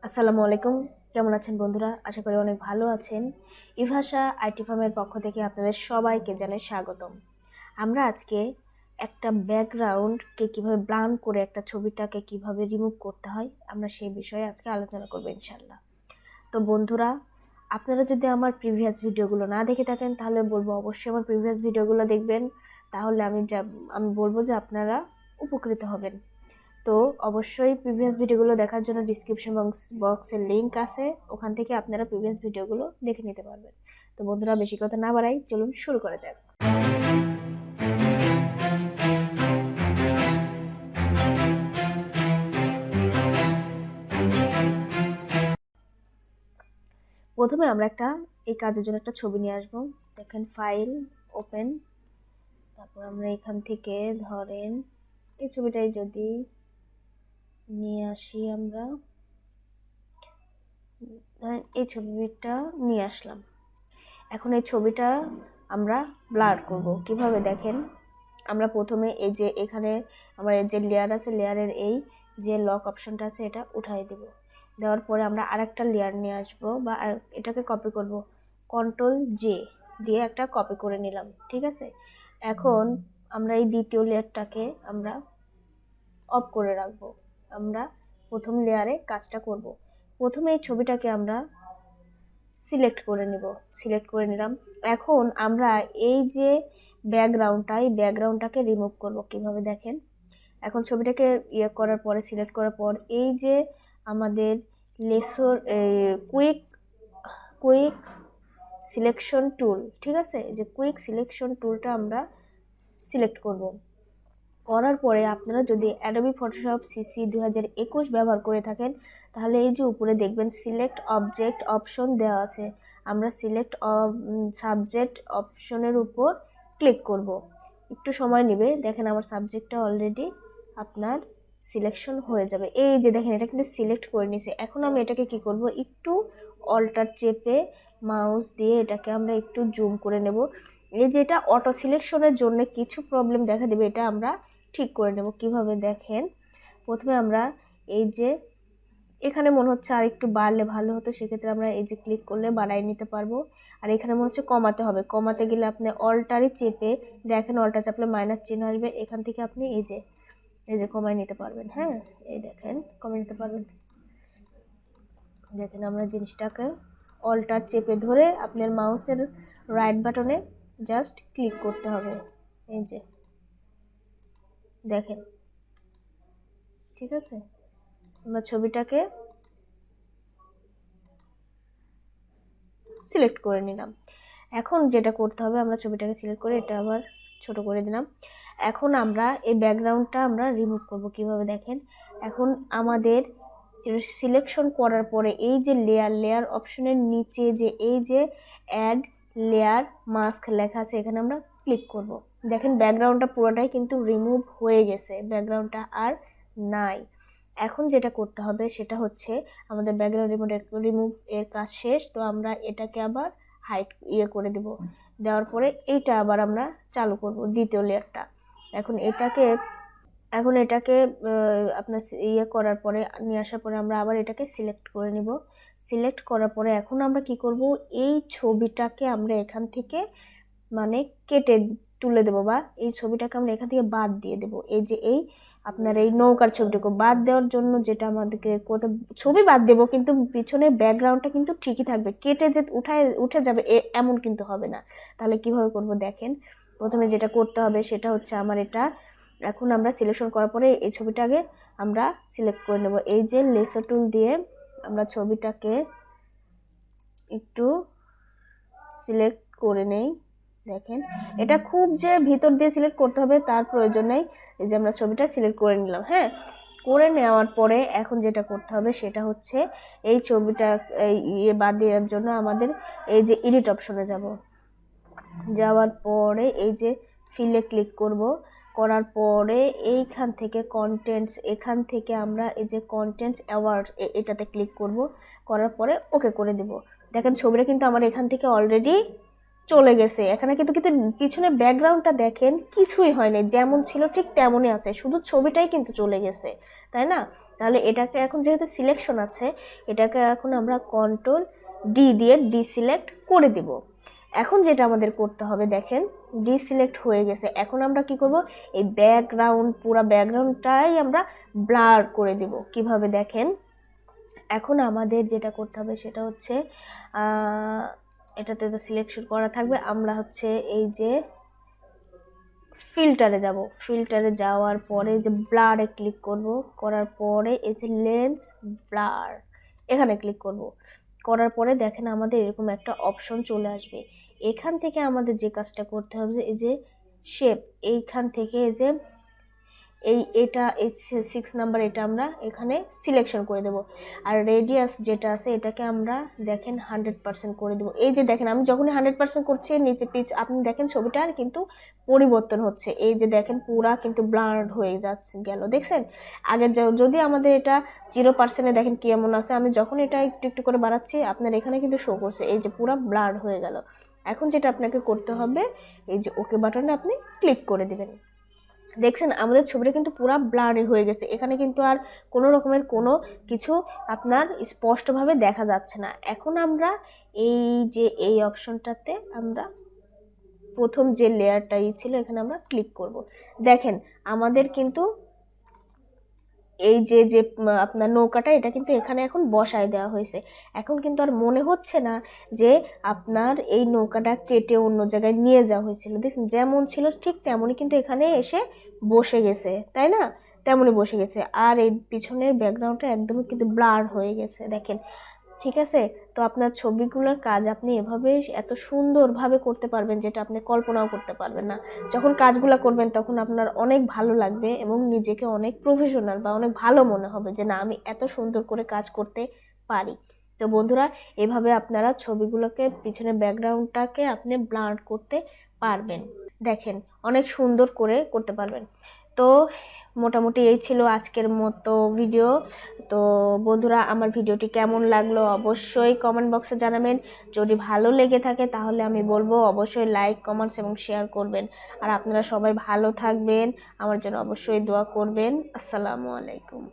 আসসালামু আলাইকুম। কেমন আছেন বন্ধুরা? আশা করি অনেক ভালো আছেন। ইভাশা আইটি ফার্মের পক্ষ থেকে আপনাদের সবাইকে জানাই স্বাগতম। আমরা আজকে একটা ব্যাকগ্রাউন্ডকে কিভাবে ব্লার করে একটা ছবিটাকে কিভাবে রিমুভ করতে হয় আমরা সেই বিষয়ে আজকে আলোচনা করব ইনশাআল্লাহ। তো বন্ধুরা, আপনারা যদি আমার প্রিভিয়াস ভিডিওগুলো না দেখে থাকেন তাহলে বলবো অবশ্যই আমার প্রিভিয়াস ভিডিওগুলো দেখবেন। তাহলে আমি বলবো যে আপনারা উপকৃত হবেন। তো অবশ্যই প্রিভিয়াস ভিডিওগুলো দেখার জন্য ডিসক্রিপশন বক্সের লিংক আছে, ওখান থেকে আপনারা প্রিভিয়াস ভিডিওগুলো দেখে নিতে পারবেন। তো বন্ধুরা, বেশি কথা না বাড়াই, চলুন শুরু করা যাক। প্রথমে আমরা এই কাজের জন্য একটা ছবি নিয়ে আসবো। দেখেন, ফাইল, ওপেন, তারপর আমরা এখান থেকে ধরেন এই ছবিটাই যদি নিয়ে আসি, আমরা ধরেন এই ছবিটা নিয়ে আসলাম। এখন এই ছবিটা আমরা ব্লার করব কিভাবে দেখেন। আমরা প্রথমে এই যে এখানে আমার যে লেয়ার আছে, লেয়ারের এই যে লক অপশনটা আছে এটা উঠাই দেব। দেওয়ার পরে আমরা আরেকটা লেয়ার নিয়ে আসব বা এটাকে কপি করব। কন্ট্রোল জে দিয়ে একটা কপি করে নিলাম, ঠিক আছে। এখন আমরা এই দ্বিতীয় লেয়ারটাকে আমরা অফ করে রাখবো। আমরা প্রথম লেয়ারে কাজটা করব। প্রথমে এই ছবিটাকে আমরা সিলেক্ট করে নিলাম। এখন আমরা এই যে ব্যাকগ্রাউন্ডটাকে রিমুভ করব কিভাবে দেখেন। এখন ছবিটাকে করার পরে, সিলেক্ট করার পর এই যে আমাদের লেসর কুইক সিলেকশন টুল, ঠিক আছে, যে কুইক সিলেকশন টুলটা আমরা সিলেক্ট করব। করার পরে আপনারা যদি অ্যাডোবি ফটোশপ সিসি 2021 ব্যবহার করে থাকেন তাহলে এই যে উপরে দেখবেন সিলেক্ট অবজেক্ট অপশন দেওয়া আছে। আমরা সিলেক্ট সাবজেক্ট অপশনের উপর ক্লিক করব। একটু সময় নেবে। দেখেন আমার সাবজেক্টটা অলরেডি আপনার সিলেকশন হয়ে যাবে। এই যে দেখেন, এটা কিন্তু সিলেক্ট করে নিছে। এখন আমি এটাকে কি করব, একটু অল্টার চেপে মাউস দিয়ে এটাকে আমরা একটু জুম করে নেব। এই যে এটা অটো সিলেকশনের জন্য কিছু প্রবলেম দেখা দেবে, এটা আমরা ঠিক করে নেব কিভাবে দেখেন। প্রথমে আমরা এই যে এখানে মনে হচ্ছে আর একটু বাড়লে ভালো হতো, সেক্ষেত্রে আমরা এই যে ক্লিক করলে বাড়াই নিতে পারবো। আর এখানে মনে হচ্ছে কমাতে হবে। কমাতে গেলে আপনি অল্টারই চেপে দেখেন, অল্টার চাপলে মাইনাস চিহ্ন আসবে, এখান থেকে আপনি এই যে কমাই নিতে পারবেন। হ্যাঁ, এই দেখেন কমাই নিতে পারবেন। দেখেন আমরা জিনিসটাকে অল্টার চেপে ধরে আপনার মাউসের রাইট বাটনে জাস্ট ক্লিক করতে হবে। এই যে দেখেন, ঠিক আছে। আমরা ছবিটাকে সিলেক্ট করে নিলাম। এখন যেটা করতে হবে, আমরা ছবিটাকে সিলেক্ট করে এটা আবার ছোট করে দিলাম। এখন আমরা এই ব্যাকগ্রাউন্ডটা আমরা রিমুভ করব কিভাবে দেখেন। এখন আমাদের সিলেকশন করার পরে এই যে লেয়ার অপশনের নিচে যে এই যে অ্যাড লেয়ার মাস্ক লেখা আছে, এখানে আমরা ক্লিক করব। দেখেন ব্যাকগ্রাউন্ডটা পুরোটাই কিন্তু রিমুভ হয়ে গেছে, ব্যাকগ্রাউন্ডটা আর নাই। এখন যেটা করতে হবে সেটা হচ্ছে আমাদের ব্যাকগ্রাউন্ড রিমুভ এর কাজ শেষ। তো আমরা এটাকে আবার হাইট করে দেব। দেওয়ার পরে এইটা আবার আমরা চালু করব, দ্বিতীয় লেয়ারটা। এখন এটাকে আপনার করার পরে, নিয়ে আসার পরে আমরা আবার এটাকে সিলেক্ট করে নিব। সিলেক্ট করার পরে এখন আমরা কি করব, এই ছবিটাকে আমরা এখান থেকে মানে কেটে তুলে দেব, বা এই ছবিটাকে আমরা এখান থেকে বাদ দিয়ে দেব। এই যে আপনার এই নৌকার ছবিটাকে বাদ দেওয়ার জন্য যেটা আমাদেরকে ছবি বাদ দেব, কিন্তু পিছনের ব্যাকগ্রাউন্ডটা কিন্তু ঠিকই থাকবে। কেটে যে উঠে যাবে এমন কিন্তু হবে না। তাহলে কিভাবে করব দেখেন। প্রথমে যেটা করতে হবে সেটা হচ্ছে আমার এটা, এখন আমরা সিলেকশন করার পরে এই ছবিটাকে আমরা সিলেক্ট করে নেব। এই যে লেসো টুল দিয়ে আমরা ছবিটাকে একটু সিলেক্ট করে নেই। দেখেন, এটা খুব যে ভিতর দিয়ে সিলেক্ট করতে হবে তার প্রয়োজন নেই। এই যে আমরা ছবিটা সিলেক্ট করে নিলাম। হ্যাঁ, করে নেওয়ার পরে এখন যেটা করতে হবে সেটা হচ্ছে এই ছবিটা বাদ দেওয়ার জন্য আমাদের এই যে এডিট অপশনে যাওয়ার পরে এই যে ফিলে ক্লিক করব। করার পরে এইখান থেকে কন্টেন্টস, এখান থেকে আমরা এই যে কন্টেন্টস অ্যাওয়ার্ড এটাতে ক্লিক করব। করার পরে ওকে করে দেব। দেখেন ছবিটা কিন্তু আমার এখান থেকে অলরেডি চলে গেছে। এখানে কিন্তু কিন্তু পিছনে ব্যাকগ্রাউন্ডটা দেখেন কিছুই হয়নি, যেমন ছিল ঠিক তেমনই আছে, শুধু ছবিটাই কিন্তু চলে গেছে, তাই না? তাহলে এটাকে এখন যেহেতু সিলেকশন আছে, এটাকে এখন আমরা কন্ট্রোল ডি দিয়ে ডিসিলেক্ট করে দিব। এখন যেটা আমাদের করতে হবে দেখেন, ডিসিলেক্ট হয়ে গেছে। এখন আমরা কি করব, এই ব্যাকগ্রাউন্ড পুরো ব্যাকগ্রাউন্ডটাই আমরা ব্লার করে দিব। কিভাবে দেখেন, এখন আমাদের যেটা করতে হবে সেটা হচ্ছে এটাতে তো সিলেকশন করা থাকবে, আমরা হচ্ছে এই যে ফিল্টারে যাব, ফিল্টারে যাওয়ার পরে যে ব্লারে ক্লিক করব, করার পরে এই যে লেন্স ব্লার এখানে ক্লিক করব, করার পরে দেখেন আমাদের এরকম একটা অপশন চলে আসবে। এখান থেকে আমাদের যে কাজটা করতে হবে, এই যে শেপ, এইখান থেকে এই যে এটা এই 6 নাম্বার, এটা আমরা এখানে সিলেকশন করে দেব। আর রেডিয়াস যেটা আছে এটাকে আমরা দেখেন 100% করে দেব। এই যে দেখেন আমি যখনই 100% করছি নিচে পিচ আপনি দেখেন ছবিটার কিন্তু পরিবর্তন হচ্ছে। এই যে দেখেন পুরা কিন্তু ব্লার্ড হয়ে যাচ্ছে গেল, দেখছেন? আগে যদি আমাদের এটা 0%-এ দেখেন কি এমন আছে, আমি যখন এটা একটু একটু করে বাড়াচ্ছি আপনার এখানে কিন্তু শো করছে এই যে পুরা ব্লার্ড হয়ে গেল। এখন যেটা আপনাকে করতে হবে, এই যে ওকে বাটনে আপনি ক্লিক করে দিবেন। দেখছেন আমাদের ছবিটা কিন্তু পুরো ব্লারি হয়ে গেছে, এখানে কিন্তু আর কোনো রকমের কোনো কিছু আপনার স্পষ্টভাবে দেখা যাচ্ছে না। এখন আমরা এই যে এই অপশনটাতে আমরা প্রথম যে লেয়ারটাই ছিল এখানে আমরা ক্লিক করব। দেখেন আমাদের কিন্তু এই যে যে আপনার নৌকাটা এটা কিন্তু এখানে এখন বসায় দেওয়া হয়েছে। এখন কিন্তু আর মনে হচ্ছে না যে আপনার এই নৌকাটা কেটে অন্য জায়গায় নিয়ে যাওয়া হয়েছিল। দেখছেন যেমন ছিল ঠিক তেমনই কিন্তু এখানে এসে বসে গেছে, তাই না? তেমনই বসে গেছে। আর এই পিছনের ব্যাকগ্রাউন্ডটা একদমই কিন্তু ব্লার হয়ে গেছে দেখেন, ঠিক আছে? তো আপনার ছবিগুলোর কাজ আপনি এভাবে এত সুন্দরভাবে করতে পারবেন যেটা আপনি কল্পনাও করতে পারবেন না। যখন কাজগুলো করবেন তখন আপনার অনেক ভালো লাগবে এবং নিজেকে অনেক প্রফেশনাল বা অনেক ভালো মনে হবে যে না আমি এত সুন্দর করে কাজ করতে পারি। তো বন্ধুরা এভাবে আপনারা ছবিগুলোকে পিছনে ব্যাকগ্রাউন্ডটাকে আপনি ব্লার করতে পারবেন, দেখেন অনেক সুন্দর করে করতে পারবেন। তো মোটামুটি এই ছিল আজকের মতো ভিডিও। তো বন্ধুরা আমার ভিডিওটি কেমন লাগলো অবশ্যই কমেন্ট বক্সে জানাবেন। যদি ভালো লেগে থাকে তাহলে আমি বলবো অবশ্যই লাইক কমেন্টস এবং শেয়ার করবেন। আর আপনারা সবাই ভালো থাকবেন, আমার জন্য অবশ্যই দোয়া করবেন। আসসালামু আলাইকুম।